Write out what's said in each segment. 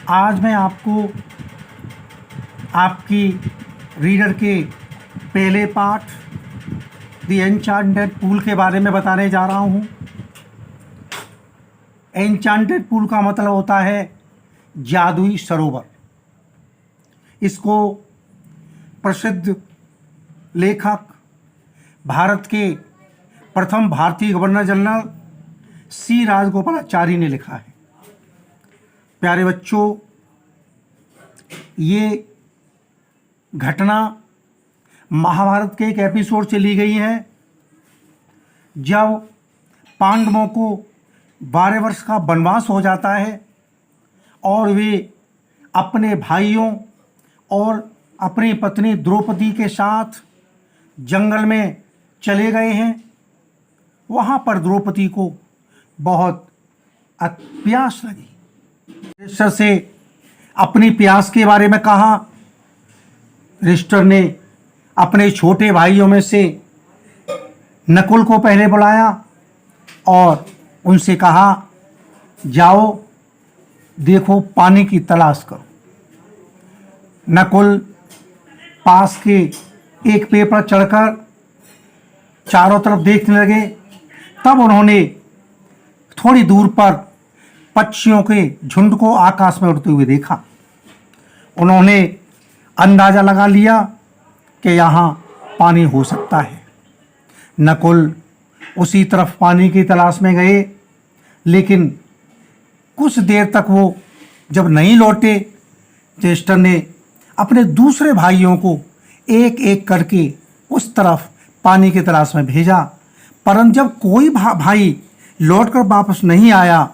आज मैं आपको आपकी रीडर के पहले पार्ट द एन्चांटेड पूल के बारे में बताने जा रहा हूँ। एन्चांटेड पूल का मतलब होता है जादुई सरोवर। इसको प्रसिद्ध लेखक भारत के प्रथम भारतीय गवर्नर जनरल सी राजगोपालाचारी ने लिखा है। प्यारे बच्चों, ये घटना महाभारत के एक एपिसोड से ली गई है, जब पांडवों को 12 वर्ष का वनवास हो जाता है और वे अपने भाइयों और अपनी पत्नी द्रौपदी के साथ जंगल में चले गए हैं। वहाँ पर द्रौपदी को बहुत प्यास लगी। युधिष्ठिर से अपनी प्यास के बारे में कहा। युधिष्ठिर ने अपने छोटे भाइयों में से नकुल को पहले बुलाया और उनसे कहा, जाओ देखो पानी की तलाश करो। नकुल पास के एक पेड़ पर चढ़कर चारों तरफ देखने लगे। तब उन्होंने थोड़ी दूर पर पक्षियों के झुंड को आकाश में उड़ते हुए देखा। उन्होंने अंदाज़ा लगा लिया कि यहाँ पानी हो सकता है। नकुल उसी तरफ पानी की तलाश में गए, लेकिन कुछ देर तक वो जब नहीं लौटे, युधिष्ठिर ने अपने दूसरे भाइयों को एक एक करके उस तरफ पानी की तलाश में भेजा। परंतु जब कोई भाई लौटकर वापस नहीं आया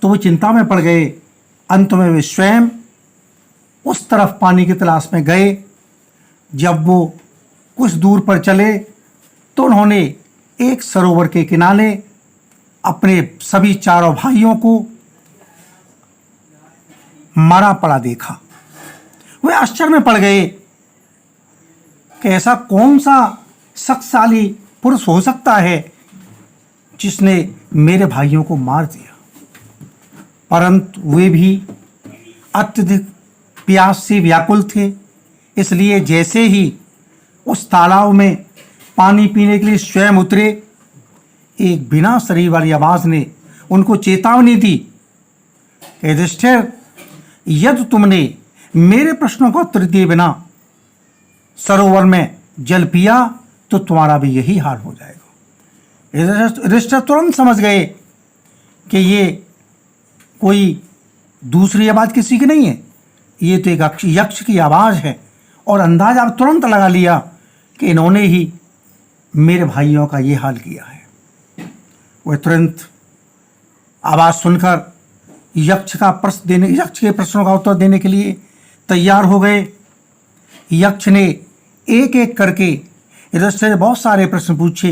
तो वो चिंता में पड़ गए। अंत में वे स्वयं उस तरफ पानी की तलाश में गए। जब वो कुछ दूर पर चले तो उन्होंने एक सरोवर के किनारे अपने सभी चारों भाइयों को मरा पड़ा देखा। वे आश्चर्य में पड़ गए कि ऐसा कौन सा शक्तिशाली पुरुष हो सकता है जिसने मेरे भाइयों को मार दिया। परंतु वे भी अत्यधिक प्यास से व्याकुल थे, इसलिए जैसे ही उस तालाब में पानी पीने के लिए स्वयं उतरे, एक बिना शरीर वाली आवाज़ ने उनको चेतावनी दी कि युधिष्ठिर, यदि तुमने मेरे प्रश्नों का उत्तर दिए बिना सरोवर में जल पिया तो तुम्हारा भी यही हाल हो जाएगा। युधिष्ठिर तुरंत समझ गए कि ये कोई दूसरी आवाज़ किसी की नहीं है, ये तो एक यक्ष की आवाज़ है। और अंदाज़ा अब तुरंत लगा लिया कि इन्होंने ही मेरे भाइयों का ये हाल किया है। वे तुरंत आवाज़ सुनकर यक्ष के प्रश्नों का उत्तर देने के लिए तैयार हो गए। यक्ष ने एक एक करके युधिष्ठिर से बहुत सारे प्रश्न पूछे।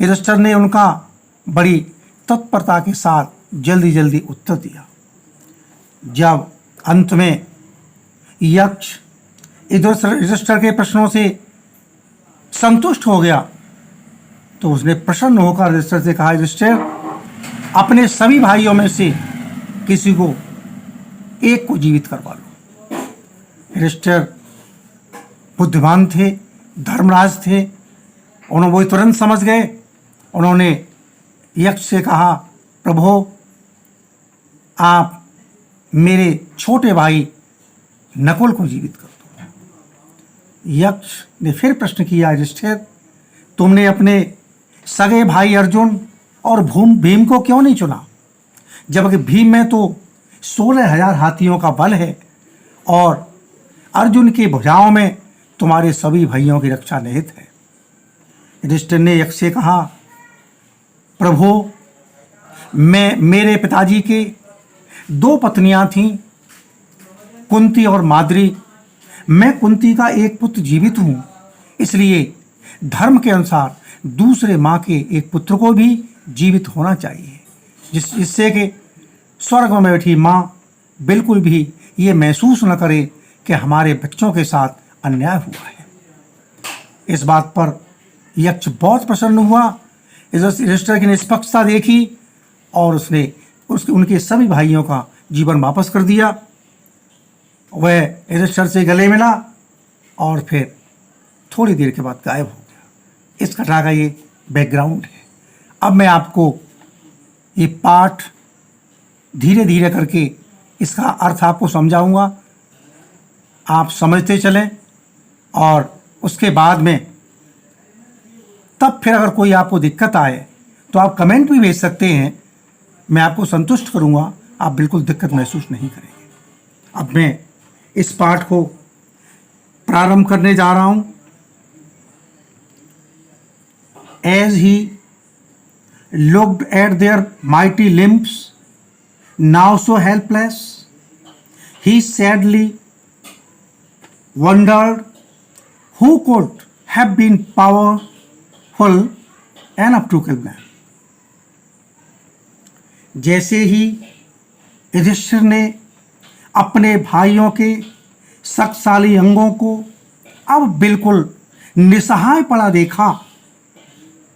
युधिष्ठिर ने उनका बड़ी तत्परता के साथ जल्दी जल्दी उत्तर दिया। जब अंत में यक्ष युधिष्ठिर के प्रश्नों से संतुष्ट हो गया तो उसने प्रसन्न होकर युधिष्ठिर से कहा, युधिष्ठिर, अपने सभी भाइयों में से किसी को एक को जीवित करवा लो। युधिष्ठिर बुद्धिमान थे, धर्मराज थे। वो तुरंत समझ गए। उन्होंने यक्ष से कहा, प्रभु, आप मेरे छोटे भाई नकुल को जीवित कर दो। यक्ष ने फिर प्रश्न किया, युधिष्ठिर, तुमने अपने सगे भाई अर्जुन और भीम को क्यों नहीं चुना, जबकि भीम में तो 16,000 हाथियों का बल है और अर्जुन की भुजाओं में तुम्हारे सभी भाइयों की रक्षा निहित है। युधिष्ठिर ने यक्ष से कहा, प्रभु, मेरे पिताजी के 2 पत्नियां थीं, कुंती और माद्री। मैं कुंती का एक पुत्र जीवित हूँ, इसलिए धर्म के अनुसार दूसरे माँ के एक पुत्र को भी जीवित होना चाहिए, जिससे कि स्वर्ग में बैठी माँ बिल्कुल भी ये महसूस न करे कि हमारे बच्चों के साथ अन्याय हुआ है। इस बात पर यक्ष बहुत प्रसन्न हुआ। युधिष्ठिर की निष्पक्षता देखी और उसने उनके सभी भाइयों का जीवन वापस कर दिया। वह रजिस्टर से गले मिला और फिर थोड़ी देर के बाद गायब हो गया। इस कथा का ये बैकग्राउंड है। अब मैं आपको ये पाठ धीरे धीरे करके इसका अर्थ आपको समझाऊंगा, आप समझते चलें और उसके बाद में तब फिर अगर कोई आपको दिक्कत आए तो आप कमेंट भी भेज सकते हैं, मैं आपको संतुष्ट करूंगा, आप बिल्कुल दिक्कत महसूस नहीं करेंगे। अब मैं इस पाठ को प्रारंभ करने जा रहा हूं। As he looked at their mighty limbs, now so helpless, he sadly wondered who could have been powerful enough to kill them. जैसे ही युधिष्ठिर ने अपने भाइयों के शक्तिशाली अंगों को अब बिल्कुल निसहाय पड़ा देखा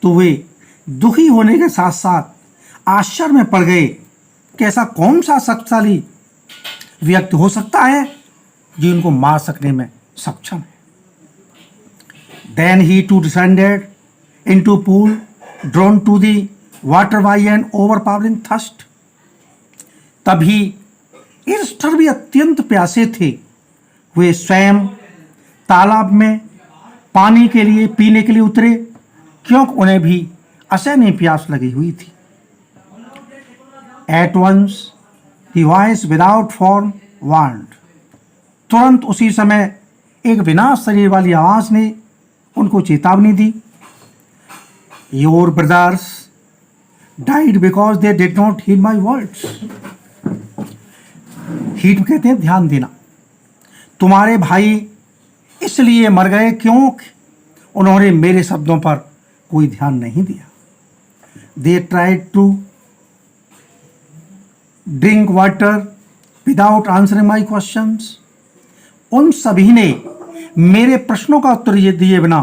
तो वे दुखी होने के साथ साथ आश्चर्य में पड़ गए कि ऐसा कौन सा शक्तिशाली व्यक्ति हो सकता है जो इनको मार सकने में सक्षम है। Then he too descended into pool, drawn to the water by an overpowering thirst. तभी युधिष्ठिर भी अत्यंत प्यासे थे। वे स्वयं तालाब में पानी के लिए पीने के लिए उतरे, क्योंकि उन्हें भी असहनीय प्यास लगी हुई थी। At once the voice without form warned. तुरंत उसी समय एक विनाश शरीर वाली आवाज ने उनको चेतावनी दी। Your brothers died because they did not heed my words. Heed कहते हैं ध्यान देना। तुम्हारे भाई इसलिए मर गए क्योंकि उन्होंने मेरे शब्दों पर कोई ध्यान नहीं दिया। They tried to drink water without answering my questions. उन सभी ने मेरे प्रश्नों का उत्तर दिए बिना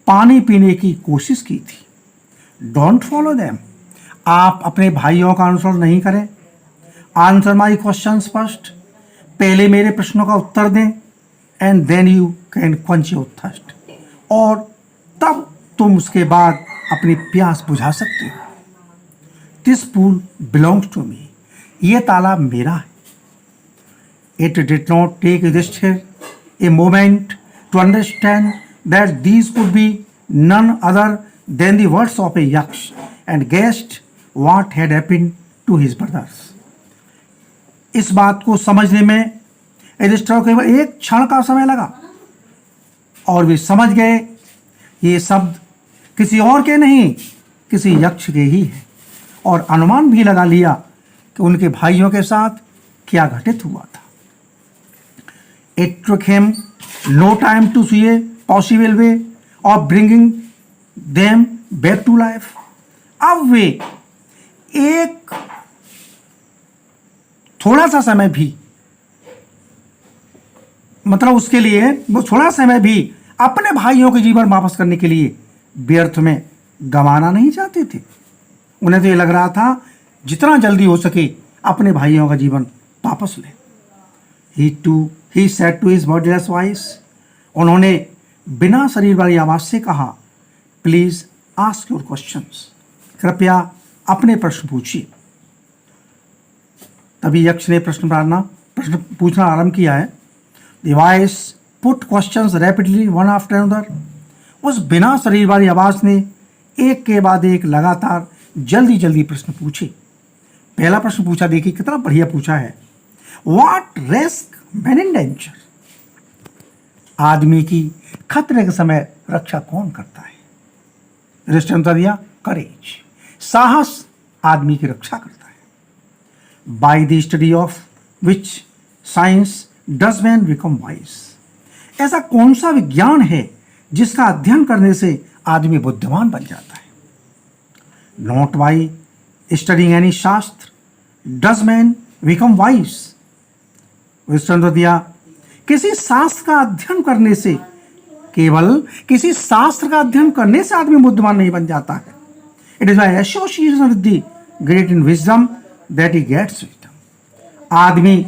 पानी पीने की कोशिश की थी। Don't follow them. आप अपने भाइयों का अनुसरण नहीं करें। Answer my questions first. पहले मेरे प्रश्नों का उत्तर दें, and then you can quench your thirst. और तब तुम उसके बाद अपनी प्यास बुझा सकते हो। This pool belongs to me. ये तालाब मेरा है। It did not take Yudhishthir a moment to understand that these could be none other than the words of a yaksh, and guessed what had happened to his brothers. इस बात को समझने में युधिष्ठिर को केवल एक क्षण का समय लगा और वे समझ गए ये शब्द किसी और के नहीं, किसी यक्ष के ही है, और अनुमान भी लगा लिया कि उनके भाइयों के साथ क्या घटित हुआ था। It took him no time to see a possible way of bringing them back to life. अब वे एक थोड़ा सा समय भी, मतलब उसके लिए वो थोड़ा समय भी अपने भाइयों के जीवन वापस करने के लिए व्यर्थ में गंवाना नहीं चाहते थे। उन्हें तो ये लग रहा था जितना जल्दी हो सके अपने भाइयों का जीवन वापस ले। He said to his bodiless voice. उन्होंने बिना शरीर वाली आवाज से कहा, प्लीज आस्क योर क्वेश्चंस। कृपया अपने प्रश्न पूछिए। तभी यक्ष ने प्रश्न पूछना आरंभ किया है। The voice put questions rapidly one after another. उस बिना शरीर वाली आवाज ने एक के बाद एक लगातार जल्दी जल्दी प्रश्न पूछे। पहला प्रश्न पूछा, देखिए कितना बढ़िया पूछा है। What risk men in danger? आदमी की खतरे के समय रक्षा कौन करता है? युधिष्ठिर ने दिया, करेज, साहस आदमी की रक्षा करता है। By the study of which science does man become wise. ऐसा कौन सा विज्ञान है जिसका अध्ययन करने से आदमी बुद्धिमान बन जाता है? नॉट बाय स्टडिंग एनी शास्त्र does man become wise. Vishnu दिया, किसी शास्त्र का अध्ययन करने से, केवल किसी शास्त्र का अध्ययन करने से आदमी बुद्धिमान नहीं बन जाता है। It is by association with the great in wisdom that he gets wisdom. आदमी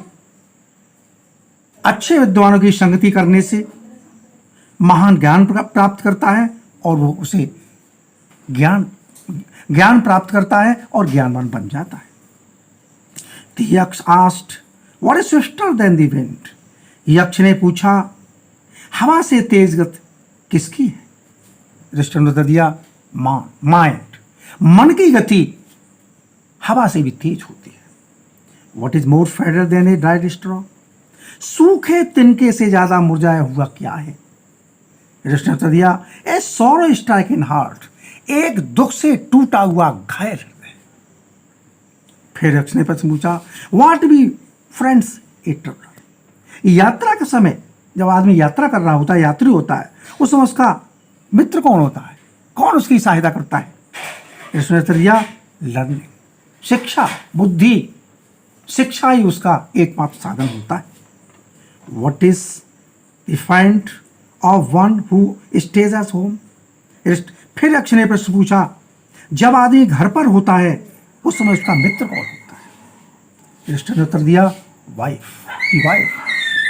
अच्छे विद्वानों की संगति करने से महान ज्ञान प्राप्त करता है और वो उसे ज्ञान प्राप्त करता है और ज्ञानवान बन जाता है। The यक्ष asked, "What is swifter than the wind?" यक्ष ने पूछा, हवा से तेज गति किसकी है? युधिष्ठिर ने उत्तर दिया, माइंड, मन की गति हवा से भी तेज होती है। What is more fatter than a dried straw? सूखे तिनके से ज्यादा मुरझाया हुआ क्या है? युधिष्ठिर ने उत्तर दिया, ए sorrow stricken heart, एक दुख से टूटा हुआ घायल हृदय। फिर यक्ष ने प्रश्न पूछा, what be friends A traveller? यात्रा के समय जब आदमी यात्रा कर रहा होता है, यात्री होता है, उस समय उसका मित्र कौन होता है? कौन उसकी सहायता करता है? इसने उत्तर दिया, लर्निंग, शिक्षा, बुद्धि, शिक्षा ही उसका एकमात्र साधन होता है। What is the find of one who stays at home? फिर यक्ष ने प्रश्न पूछा, जब आदमी घर पर होता है उस समय उसका मित्र कौन होता है? युधिष्ठिर ने उत्तर दिया, वाइफ,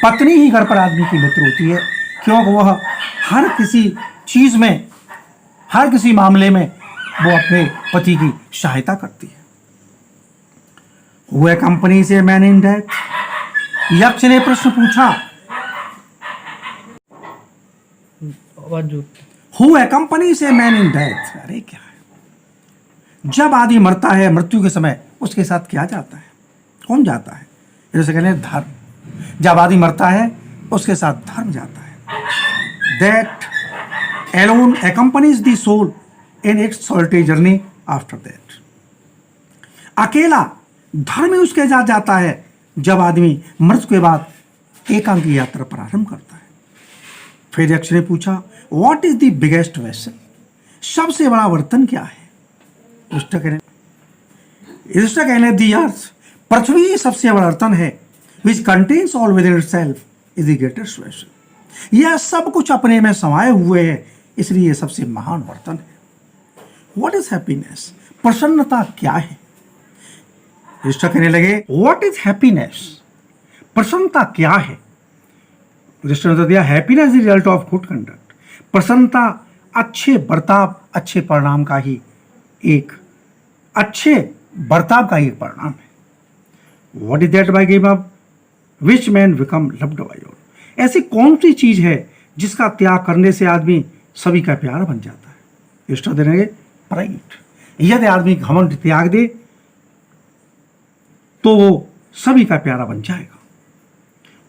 पत्नी ही घर पर आदमी की मित्र होती है, क्योंकि वह हर किसी चीज में, हर किसी मामले में वो अपने पति की सहायता करती है। हुए कंपनी से मैन इन डेथ? यक्ष ने प्रश्न पूछा, हुए कंपनी से मैन इन डेथ? अरे क्या है, जब आदमी मरता है, मृत्यु के समय उसके साथ क्या जाता है? कौन जाता है? जैसे कहते हैं धर्म। जब आदमी मरता है उसके साथ धर्म जाता है। That alone accompanies the soul in its solitary journey after that. अकेला धर्म ही उसके साथ जाता है जब आदमी मृत्यु के बाद एकांकी यात्रा प्रारंभ करता है। फिर यक्ष ने पूछा, what is the biggest vessel? सबसे बड़ा बर्तन क्या है? युधिष्ठिर कहने, दी अर्थ, पृथ्वी सबसे बड़ा बर्तन है, which contains all with in itself is the greatest vessel. यह सब कुछ अपने में समाये हुए है, इसलिए सबसे महान बर्तन है। What is happiness? प्रसन्नता क्या है? युधिष्ठिर कहने लगे, व्हाट इज हैप्पीनेस? प्रसन्नता क्या है? युधिष्ठिर ने दिया, happiness is result of good conduct. प्रसन्नता अच्छे बर्ताव, अच्छे परिणाम का ही एक परिणाम है। What is that bye give up which man become loved by all? ऐसी कौन सी चीज है जिसका त्याग करने से आदमी सभी का प्यारा बन जाता है? युधिष्ठिर देंगे, प्राइड। यदि आदमी घमंड त्याग दे तो वो सभी का प्यारा बन जाएगा।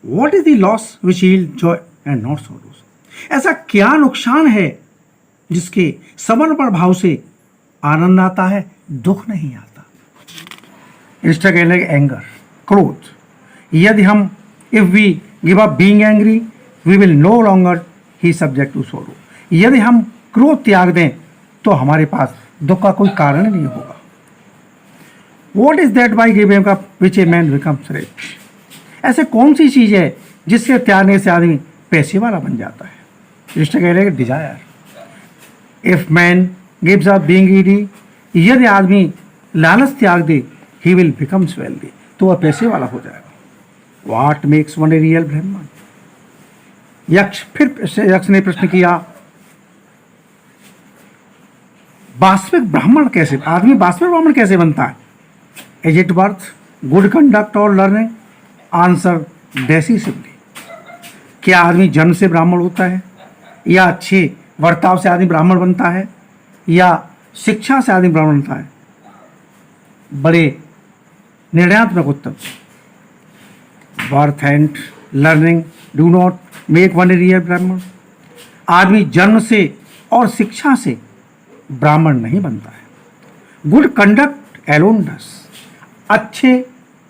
What is the loss which yield Joy and not sorrows? ऐसा क्या नुकसान है जिसके समर्पण भाव से आनंद आता है, दुख नहीं आता? युधिष्ठिर कहने लगे, एंगर, क्रोध। यदि हम if we give up being angry we will no longer he subject to sorrow. यदि हम क्रोध त्याग दें तो हमारे पास दुख का कोई कारण नहीं होगा। What is that by giving up which a man becomes rich? ऐसे कौन सी चीज है जिसके त्यागने से आदमी पैसे वाला बन जाता है? युधिष्ठिर कह रहे हैं, desire. If man gives up being greedy, यदि आदमी लालच त्याग दे, ही विल बिकम्स वेल्दी, तो वह पैसे वाला हो जाएगा। What makes one a real Brahmin? Yaksha ने प्रश्न किया, वास्तविक ब्राह्मण कैसे, आदमी वास्तविक ब्राह्मण कैसे बनता है? Is it birth, good conduct और लर्निंग? Answer decisively. क्या आदमी जन्म से ब्राह्मण होता है, या अच्छे बर्ताव से आदमी ब्राह्मण बनता है, या शिक्षा से आदमी ब्राह्मण बनता है? बड़े निर्णयात्मक उत्तर। Birth and learning do not make one a real Brahmin. आदमी जन्म से और शिक्षा से ब्राह्मण नहीं बनता है। Good conduct alone does. अच्छे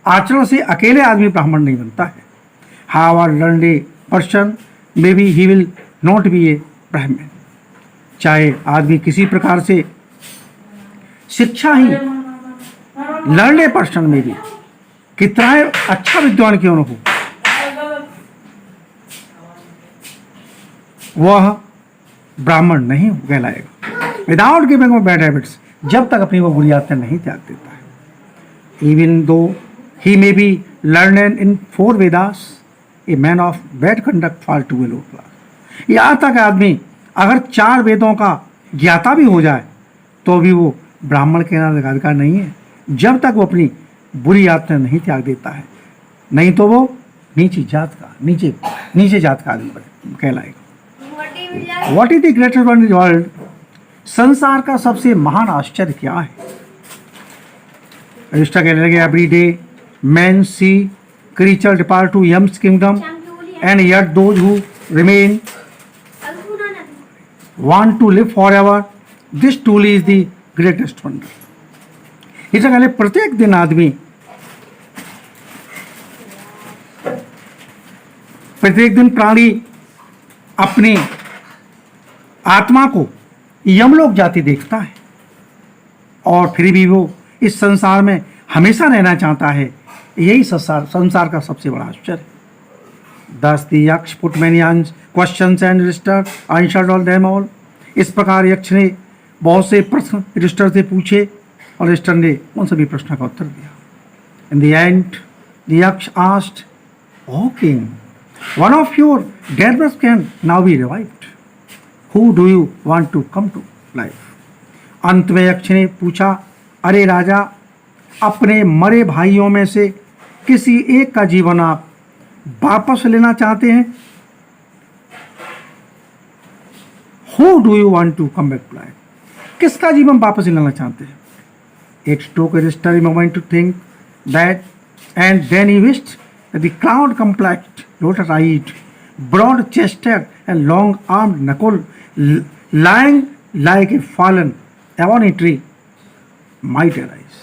आचरण से अकेले आदमी ब्राह्मण नहीं बनता है। How learned a person may be he will not be a Brahmin. चाहे आदमी किसी प्रकार से शिक्षा ही लर्नड ए पर्सन में भी कितना अच्छा विद्वान क्यों न हो, वह ब्राह्मण नहीं कहलाएगा। Without giving up bad habits, जब तक अपनी वो बुरी आदतें नहीं त्याग देता है। Even though he may be learned in 4 Vedas, a man of bad conduct fall to a low class. यहाँ तक आदमी अगर 4 वेदों का ज्ञाता भी हो जाए तो भी वो ब्राह्मण के अधिकार नहीं है, जब तक वो अपनी बुरी आदतें नहीं त्याग देता है, नहीं तो वो नीचे जात का आदमी कहलाएगा। What is the greatest one in the world? संसार का सबसे महान आश्चर्य क्या है? रजिस्टर कहने लगे, every day man see creature depart to Yama's kingdom and yet those who remain want to live forever. This truly is the greatest wonder. इससे पहले प्रत्येक दिन आदमी प्राणी अपनी आत्मा को यमलोक जाती देखता है और फिर भी वो इस संसार में हमेशा रहना चाहता है। यही संसार का सबसे बड़ा आश्चर्य। Thus the यक्ष put many questions and Yudhishthir answered all them all. इस प्रकार यक्ष ने बहुत से प्रश्न युधिष्ठिर से पूछे और युधिष्ठिर ने उन सभी प्रश्नों का उत्तर दिया। In the end, the यक्ष asked, "O king, one of your dead brothers can now be revived. Who do you want to come to life?" अंत में यक्ष ने पूछा, अरे राजा, अपने मरे भाइयों में से किसी एक का जीवन आप वापस लेना चाहते हैं? Who do you want to come back to life? किसका जीवन वापस लेना चाहते हैं? It took Yudhishthir a moment to think that, and then he wished that the cloud-complexed, lotus-eyed, broad-chested and long-armed Nakul, lying like a fallen ebony tree, might arise.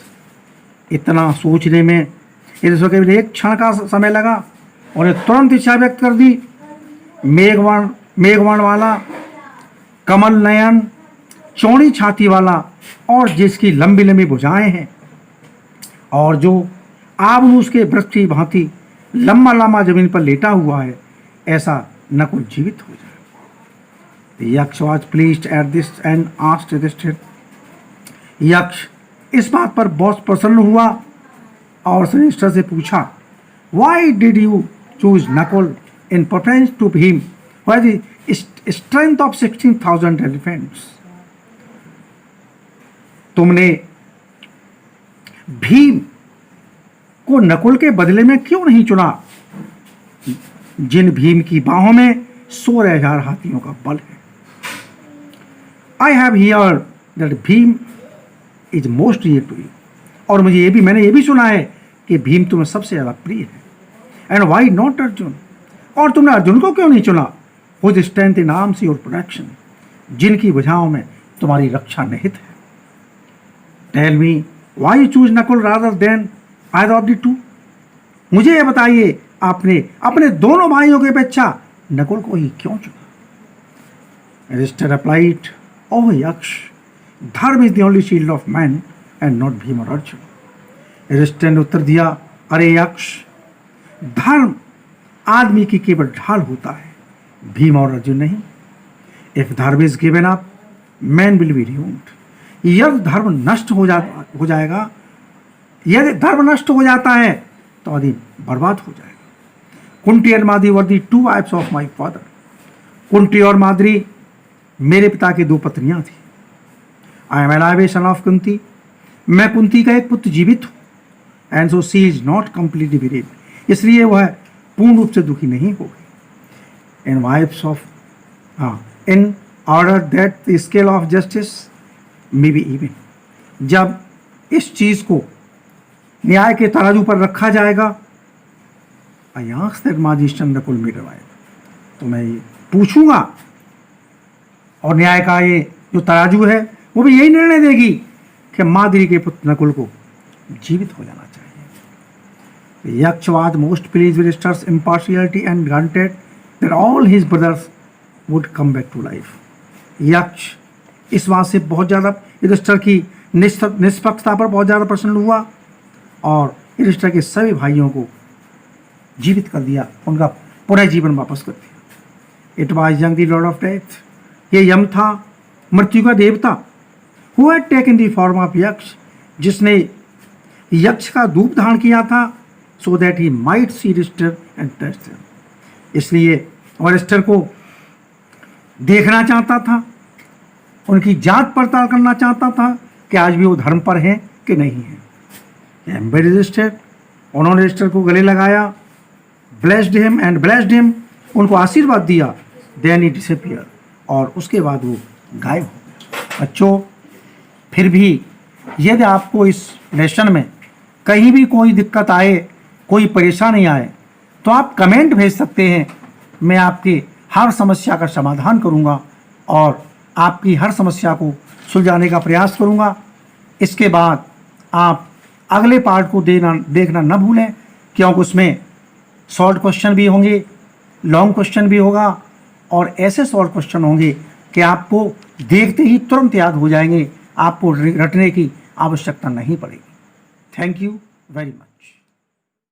इतना सोचने में युधिष्ठिर केवल एक क्षण का समय लगा और तुरंत इच्छा व्यक्त कर दी। मेघवर्ण वाला, कमल नयन, चौड़ी छाती वाला और जिसकी लंबी लंबी भुजाएं हैं और जो आबनूस के वृक्ष की भांति लंबा लंबा जमीन पर लेटा हुआ है, ऐसा नकुल जीवित हो जाए। Yaksha was pleased at this and asked Yudhishthira. Yaksha इस बात पर बहुत प्रसन्न हुआ और युधिष्ठिर से पूछा, why did you choose Nakula in preference to Bhima who has the strength of 16,000 elephants? तुमने भीम को नकुल के बदले में क्यों नहीं चुना, जिन भीम की बाहों में 16,000 हाथियों का बल है? I have heard that Bhim is most dear to you. और मैंने ये भी सुना है कि भीम तुम्हें सबसे ज्यादा प्रिय है। And why not Arjun? और तुमने अर्जुन को क्यों नहीं चुना? Whose strength in arms your protection, जिनकी भुजाओं में तुम्हारी रक्षा निहित है। Tell me why you choose Nakul rather than either of the two? मुझे ये बताइए, आपने अपने दोनों भाइयों की अपेक्षा नकुल को ही क्यों चुना? Yuधिष्ठिर replied, "Oh यक्ष, धर्म is the only shield of man and not Bhima or Arjun." Yudhishthir ने उत्तर दिया, अरे यक्ष, धर्म आदमी की केवल ढाल होता है, भीम और अर्जुन नहीं। इफ धर्म is given up, man will be ruined. यदि धर्म नष्ट हो जाएगा, यदि धर्म नष्ट हो जाता है तो आदमी बर्बाद हो जाएगा। Kunti and Madri were the 2 wives of my father. Kunti और माद्री मेरे पिता की 2 पत्नियां थी। I am alive a son of Kunti, मैं कुंती का एक पुत्र जीवित हूँ। And so she is not completely विरेड, इसलिए वह पूर्ण रूप से दुखी नहीं हो गई। And wives of, in order that the scale of justice may be even. जब इस चीज को न्याय के तराजू पर रखा जाएगा, I ask that Madhisham Nakul may revive, तो मैं ये पूछूंगा और न्याय का ये जो तराजू है वो भी यही निर्णय देगी कि माद्री के पुत्र नकुल को जीवित हो जाना चाहिए। यक्ष was most pleased with Yudhishthir's impartiality and granted that all his brothers would come back to life. यक्ष इस बात से बहुत ज़्यादा युधिष्ठिर की निष्पक्षता पर बहुत ज़्यादा प्रसन्न हुआ और युधिष्ठिर के सभी भाइयों को जीवित कर दिया, उनका पुनः जीवन वापस कर दिया। It was Yama the lord of death, ये यम था, मृत्यु का देवता। Who had taken the form of Yaksha, जिसने यक्ष का रूप धारण किया था, so that he might see Yudhishthira and test him, इसलिए वरिष्ठर को देखना चाहता था, उनकी जांच पड़ताल करना चाहता था कि आज भी वो धर्म पर है कि नहीं है। एम्बे रजिस्टर्ड, उन्होंने रजिस्टर को गले लगाया, blessed him and blessed him, उनको आशीर्वाद दिया, देन ही डिसअपियर, और उसके बाद वो गायब हो गए। बच्चों, फिर भी यदि आपको इस लेसन में कहीं भी कोई दिक्कत आए, कोई परेशानी आए, तो आप कमेंट भेज सकते हैं। मैं आपकी हर समस्या का समाधान करूंगा और आपकी हर समस्या को सुलझाने का प्रयास करूंगा। इसके बाद आप अगले पार्ट को देखना न भूलें, क्योंकि उसमें शॉर्ट क्वेश्चन भी होंगे, लॉन्ग क्वेश्चन भी होगा, और ऐसे शॉर्ट क्वेश्चन होंगे कि आपको देखते ही तुरंत याद हो जाएंगे, आपको रटने की आवश्यकता नहीं पड़ेगी। Thank you very much.